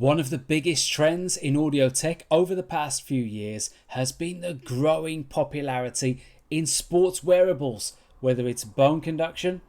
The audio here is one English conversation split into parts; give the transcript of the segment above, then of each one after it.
One of the biggest trends in audio tech over the past few years has been the growing popularity in sports wearables, whether it's bone conduction,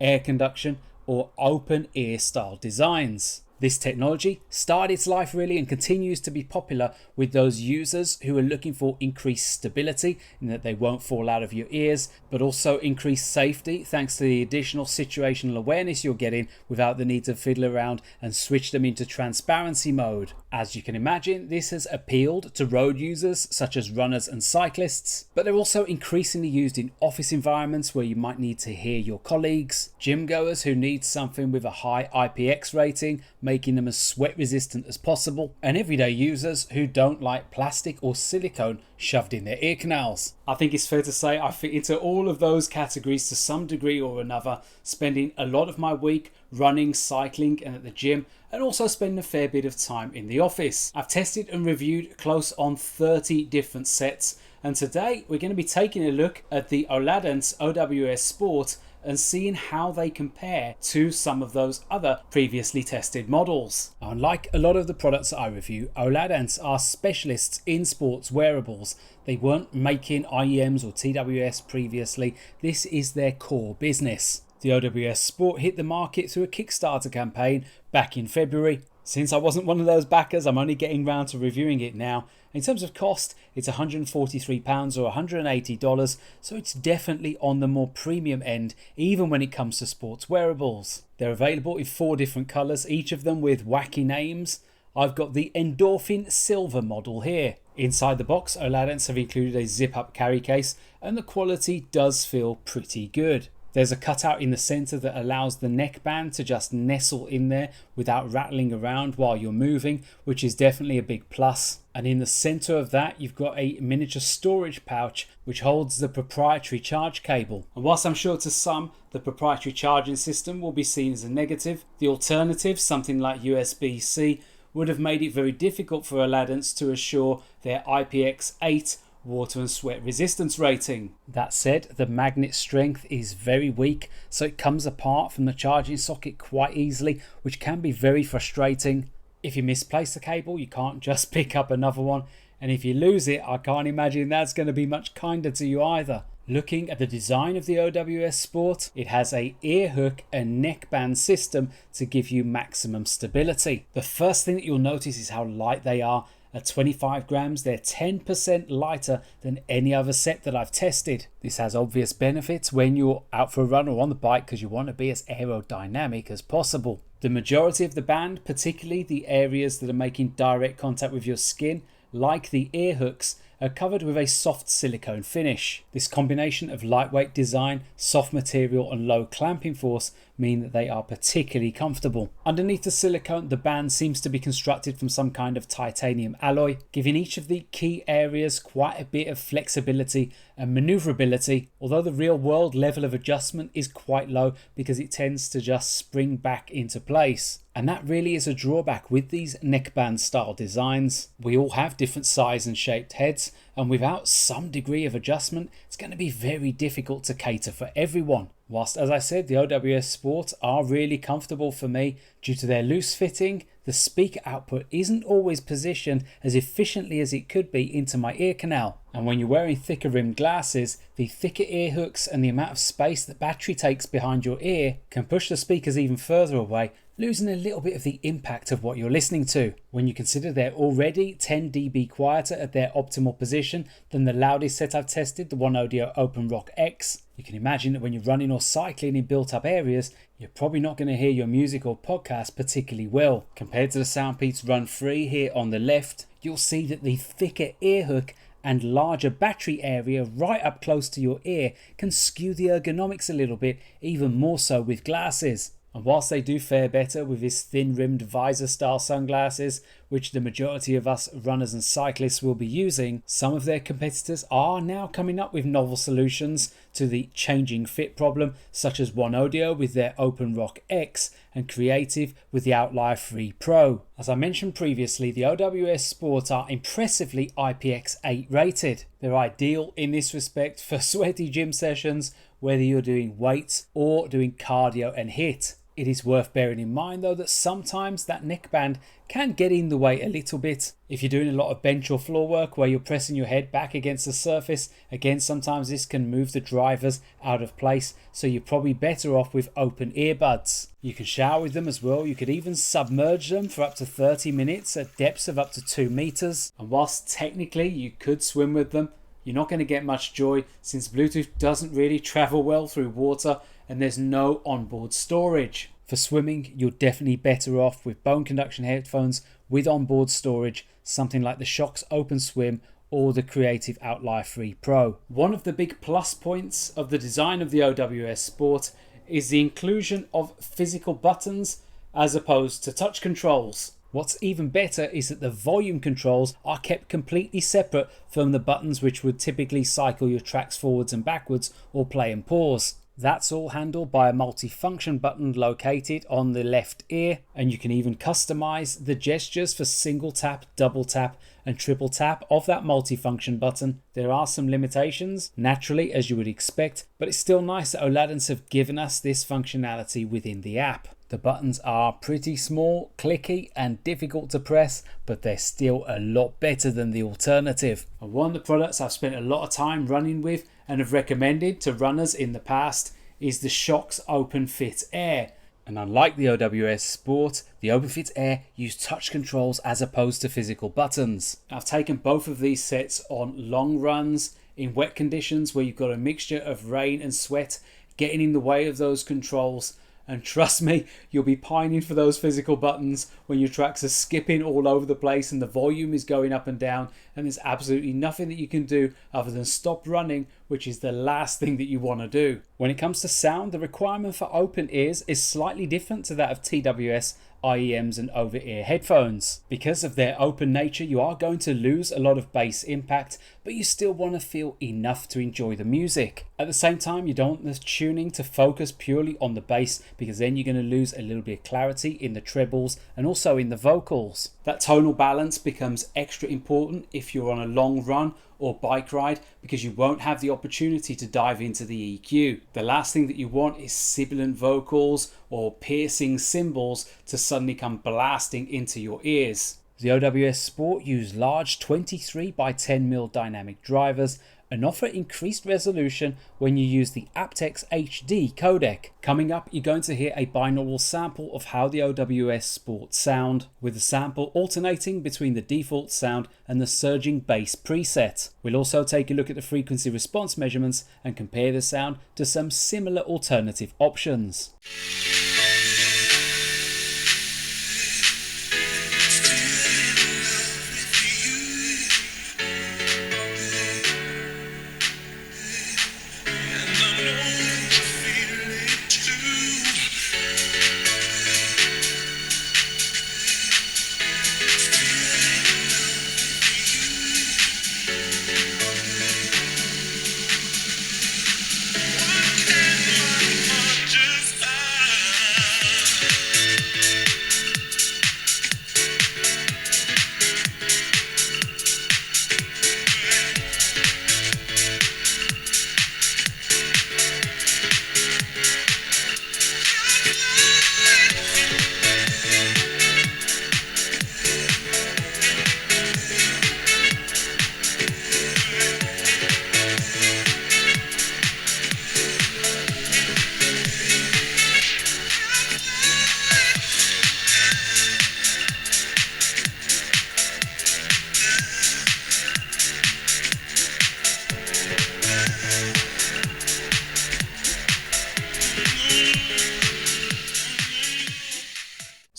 air conduction, or open ear style designs. This technology started its life really and continues to be popular with those users who are looking for increased stability in that they won't fall out of your ears, but also increased safety thanks to the additional situational awareness you're getting without the need to fiddle around and switch them into transparency mode. As you can imagine, this has appealed to road users such as runners and cyclists, but they're also increasingly used in office environments where you might need to hear your colleagues, gym goers who need something with a high aptX rating, making them as sweat resistant as possible, and everyday users who don't like plastic or silicone shoved in their ear canals. I think it's fair to say I fit into all of those categories to some degree or another, spending a lot of my week running, cycling and at the gym, and also spending a fair bit of time in the office. I've tested and reviewed close on 30 different sets, and today we're going to be taking a look at the Oladance OWS Sport and seeing how they compare to some of those other previously tested models. Unlike a lot of the products that I review, Oladance are specialists in sports wearables. They weren't making IEMs or TWS previously. This is their core business. The OWS Sport hit the market through a Kickstarter campaign back in February. Since I wasn't one of those backers, I'm only getting round to reviewing it now. In terms of cost, it's £143 or $180, so it's definitely on the more premium end, even when it comes to sports wearables. They're available in 4 different colours, each of them with wacky names. I've got the Endorphin Silver model here. Inside the box, Oladance have included a zip-up carry case, and the quality does feel pretty good. There's a cutout in the center that allows the neckband to just nestle in there without rattling around while you're moving, which is definitely a big plus. And in the center of that, you've got a miniature storage pouch which holds the proprietary charge cable. And whilst I'm sure to some the proprietary charging system will be seen as a negative, the alternative, something like USB-C, would have made it very difficult for Oladance to assure their IPX8 water and sweat resistance rating. That said, the magnet strength is very weak, so it comes apart from the charging socket quite easily, which can be very frustrating. If you misplace the cable, you can't just pick up another one, and if you lose it, I can't imagine that's going to be much kinder to you either. Looking at the design of the OWS Sport, it has a ear hook and neckband system to give you maximum stability. The first thing that you'll notice is how light they are. At 25 grams, they're 10% lighter than any other set that I've tested. This has obvious benefits when you're out for a run or on the bike because you want to be as aerodynamic as possible. The majority of the band, particularly the areas that are making direct contact with your skin, like the ear hooks, are covered with a soft silicone finish. This combination of lightweight design, soft material and low clamping force mean that they are particularly comfortable. Underneath the silicone, the band seems to be constructed from some kind of titanium alloy, giving each of the key areas quite a bit of flexibility and maneuverability, although the real world level of adjustment is quite low because it tends to just spring back into place. And that really is a drawback with these neckband style designs. We all have different size and shaped heads, and without some degree of adjustment, it's going to be very difficult to cater for everyone. Whilst, as I said, the OWS Sport are really comfortable for me due to their loose fitting, the speaker output isn't always positioned as efficiently as it could be into my ear canal. And when you're wearing thicker rimmed glasses, the thicker ear hooks and the amount of space that battery takes behind your ear can push the speakers even further away, losing a little bit of the impact of what you're listening to. When you consider they're already 10 dB quieter at their optimal position than the loudest set I've tested, the One Audio Open Rock X, you can imagine that when you're running or cycling in built up areas, you're probably not going to hear your music or podcast particularly well. Compared to the SoundPEATS RunFree here on the left, you'll see that the thicker ear hook and larger battery area right up close to your ear can skew the ergonomics a little bit, even more so with glasses. And whilst they do fare better with this thin-rimmed visor-style sunglasses, which the majority of us runners and cyclists will be using, some of their competitors are now coming up with novel solutions to the changing fit problem, such as One Audio with their Open Rock X and Creative with the Outlier 3 Pro. As I mentioned previously, the OWS Sport are impressively IPX8 rated. They're ideal in this respect for sweaty gym sessions, whether you're doing weights or doing cardio and HIIT. It is worth bearing in mind though that sometimes that neckband can get in the way a little bit. If you're doing a lot of bench or floor work where you're pressing your head back against the surface, again sometimes this can move the drivers out of place, so you're probably better off with open earbuds. You can shower with them as well. You could even submerge them for up to 30 minutes at depths of up to 2 meters. And whilst technically you could swim with them, you're not going to get much joy since Bluetooth doesn't really travel well through water and there's no onboard storage. For swimming, you're definitely better off with bone conduction headphones with onboard storage, something like the Shox Open Swim or the Creative Outlier 3 Pro. One of the big plus points of the design of the OWS Sport is the inclusion of physical buttons as opposed to touch controls. What's even better is that the volume controls are kept completely separate from the buttons which would typically cycle your tracks forwards and backwards or play and pause. That's all handled by a multifunction button located on the left ear, and you can even customize the gestures for single tap, double tap and triple tap of that multifunction button. There are some limitations, naturally, as you would expect, but it's still nice that Oladance have given us this functionality within the app. The buttons are pretty small, clicky and difficult to press, but they're still a lot better than the alternative. And one of the products I've spent a lot of time running with and have recommended to runners in the past is the Shox OpenFit Air. And unlike the OWS Sport, the OpenFit Air use touch controls as opposed to physical buttons. I've taken both of these sets on long runs in wet conditions where you've got a mixture of rain and sweat getting in the way of those controls. And trust me, you'll be pining for those physical buttons when your tracks are skipping all over the place and the volume is going up and down and there's absolutely nothing that you can do other than stop running, which is the last thing that you want to do. When it comes to sound, the requirement for open ears is slightly different to that of TWS, IEMs and over-ear headphones. Because of their open nature, you are going to lose a lot of bass impact, but you still want to feel enough to enjoy the music. At the same time, you don't want the tuning to focus purely on the bass, because then you're going to lose a little bit of clarity in the trebles and also in the vocals. That tonal balance becomes extra important if you're on a long run or bike ride, because you won't have the opportunity to dive into the EQ. The last thing that you want is sibilant vocals or piercing cymbals to suddenly come blasting into your ears. The OWS Sport use large 23x10mm dynamic drivers and offer increased resolution when you use the aptX HD codec. Coming up, you're going to hear a binaural sample of how the OWS Sport sound, with the sample alternating between the default sound and the surging bass preset. We'll also take a look at the frequency response measurements and compare the sound to some similar alternative options.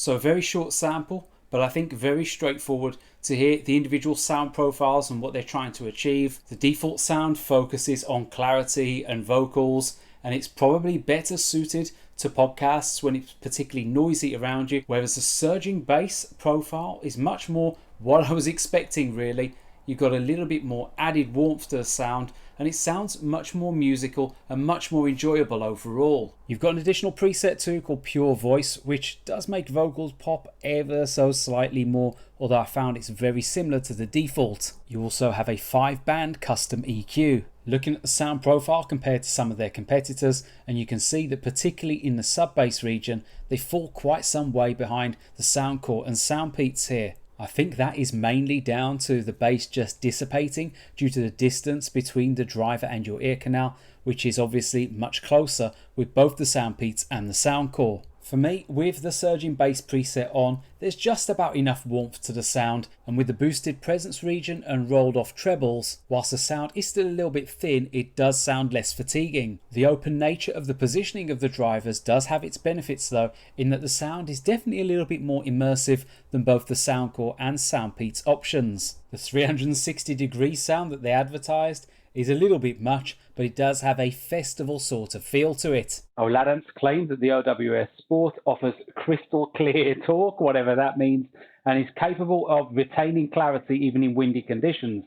So a very short sample, but I think very straightforward to hear the individual sound profiles and what they're trying to achieve. The default sound focuses on clarity and vocals, and it's probably better suited to podcasts when it's particularly noisy around you, whereas the surging bass profile is much more what I was expecting really. you've got a little bit more added warmth to the sound, and it sounds much more musical and much more enjoyable overall. You've got an additional preset too called Pure Voice, which does make vocals pop ever so slightly more, although I found it's very similar to the default. You also have a 5-band custom EQ. Looking at the sound profile compared to some of their competitors, and you can see that particularly in the sub-bass region, they fall quite some way behind the Soundcore and SoundPEATS here. I think that is mainly down to the bass just dissipating due to the distance between the driver and your ear canal, which is obviously much closer with both the SoundPEATS and the Soundcore. For me, with the surging bass preset on, there's just about enough warmth to the sound, and with the boosted presence region and rolled off trebles, whilst the sound is still a little bit thin, it does sound less fatiguing. The open nature of the positioning of the drivers does have its benefits though, in that the sound is definitely a little bit more immersive than both the Soundcore and SoundPEATS options. The 360-degree sound that they advertised is a little bit much, but it does have a festival sort of feel to it. Oladance claims that the OWS Sport offers crystal clear talk, whatever that means, and is capable of retaining clarity even in windy conditions.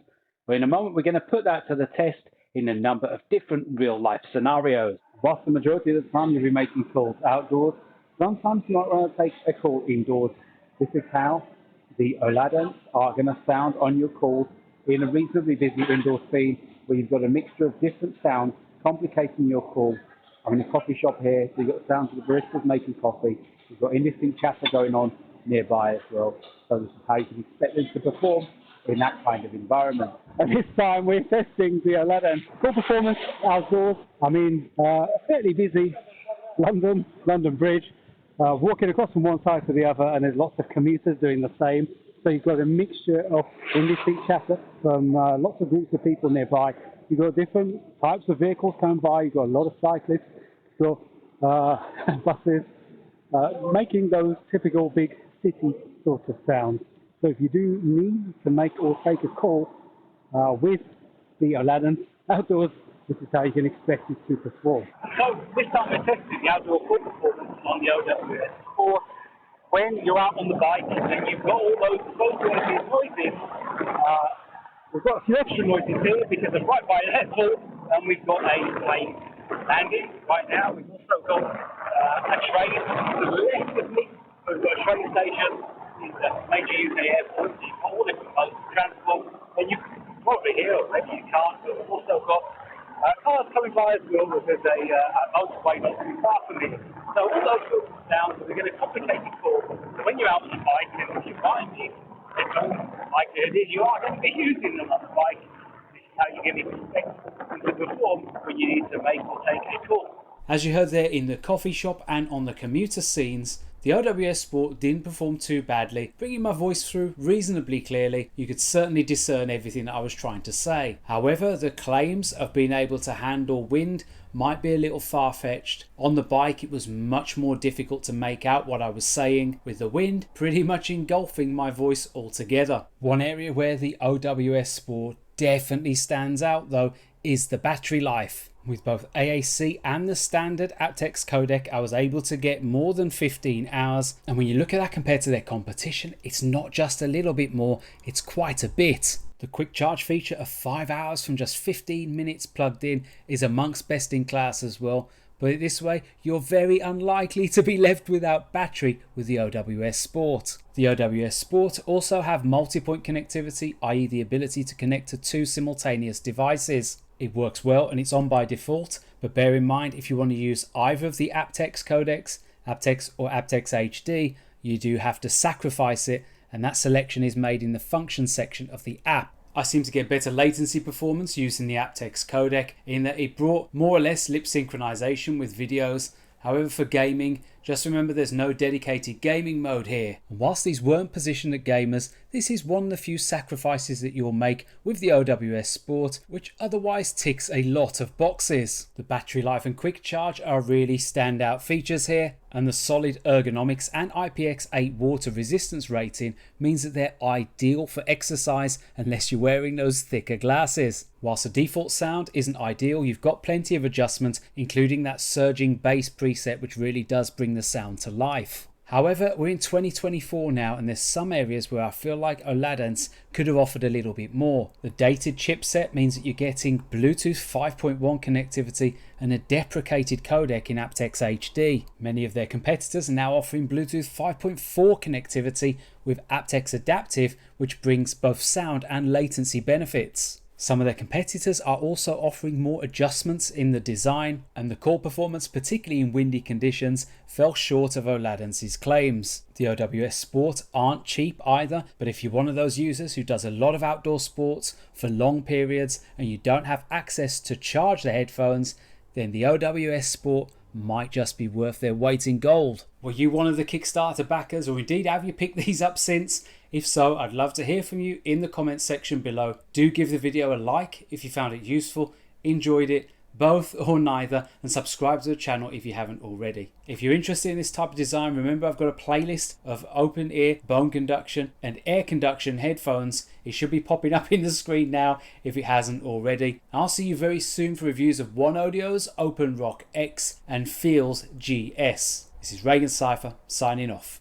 But in a moment, we're going to put that to the test in a number of different real-life scenarios. Whilst the majority of the time you'll be making calls outdoors, sometimes you might want to take a call indoors. This is how the Oladance are going to sound on your calls in a reasonably busy indoor scene, where you've got a mixture of different sounds complicating your call. I'm in a coffee shop here, so you've got the sounds of the baristas making coffee. You've got indistinct chatter going on nearby as well. So this is how you can expect them to perform in that kind of environment. And this time we're testing the Oladance full performance outdoors. I'm in a fairly busy London Bridge, walking across from one side to the other, and there's lots of commuters doing the same. So you've got a mixture of indistinct chatter from lots of groups of people nearby. You've got different types of vehicles coming by. You've got a lot of cyclists, you've got buses, making those typical big city sort of sounds. So if you do need to make or take a call with the Oladance outdoors, this is how you can expect it to perform. So this time we're testing the outdoor call performance on the OWS Sport. When you're out on the bike and you've got all those noises, we've got a few extra noises here because of right by an airport, and we've got a plane landing right now. We've also got a train to the left of me. So we've got a train station in the major UK airport. So you've got all different modes of transport, and you can probably hear, or maybe you can't, but we've also got cars coming by as well. There's a motorway not too far from here. So all those sorts of sounds are going to complicate the call. So when you're out on the bike, and if you're riding, like it is, you are going to be using them on the bike. This is how you're going to expect them to perform when you need to make or take a call. As you heard there in the coffee shop and on the commuter scenes, the OWS Sport didn't perform too badly, bringing my voice through reasonably clearly. You could certainly discern everything that I was trying to say. However, the claims of being able to handle wind might be a little far-fetched. On the bike, it was much more difficult to make out what I was saying, with the wind pretty much engulfing my voice altogether. One area where the OWS Sport definitely stands out though is the battery life. With both AAC and the standard aptX codec, I was able to get more than 15 hours. And when you look at that compared to their competition, it's not just a little bit more, it's quite a bit. The quick charge feature of 5 hours from just 15 minutes plugged in is amongst best in class as well. Put it this way, you're very unlikely to be left without battery with the OWS Sport. The OWS Sport also have multipoint connectivity, i.e. the ability to connect to 2 simultaneous devices. It works well and it's on by default, but bear in mind if you want to use either of the aptX codecs, aptX or aptX HD, you do have to sacrifice it, and that selection is made in the function section of the app. I seem to get better latency performance using the aptX codec in that it brought more or less lip synchronization with videos. However, for gaming, just remember there's no dedicated gaming mode here. And whilst these weren't positioned at gamers, this is one of the few sacrifices that you'll make with the OWS Sport, which otherwise ticks a lot of boxes. The battery life and quick charge are really standout features here, and the solid ergonomics and IPX8 water resistance rating means that they're ideal for exercise unless you're wearing those thicker glasses. Whilst the default sound isn't ideal, you've got plenty of adjustments, including that surging bass preset which really does bring the sound to life. However, we're in 2024 now, and there's some areas where I feel like Oladance could have offered a little bit more. The dated chipset means that you're getting Bluetooth 5.1 connectivity and a deprecated codec in aptX HD. Many of their competitors are now offering Bluetooth 5.4 connectivity with aptX Adaptive, which brings both sound and latency benefits. Some of their competitors are also offering more adjustments in the design, and the call performance, particularly in windy conditions, fell short of Oladance's claims. The OWS Sport aren't cheap either, but if you're one of those users who does a lot of outdoor sports for long periods and you don't have access to charge the headphones, then the OWS Sport might just be worth their weight in gold. Were you one of the Kickstarter backers, or indeed have you picked these up since? If so, I'd love to hear from you in the comments section below. Do give the video a like if you found it useful, enjoyed it, both or neither, and subscribe to the channel if you haven't already. If you're interested in this type of design, remember I've got a playlist of open ear, bone conduction and air conduction headphones. It should be popping up in the screen now if it hasn't already. I'll see you very soon for reviews of One Audio's Open Rock X and Feels GS. This is ReganCipher signing off.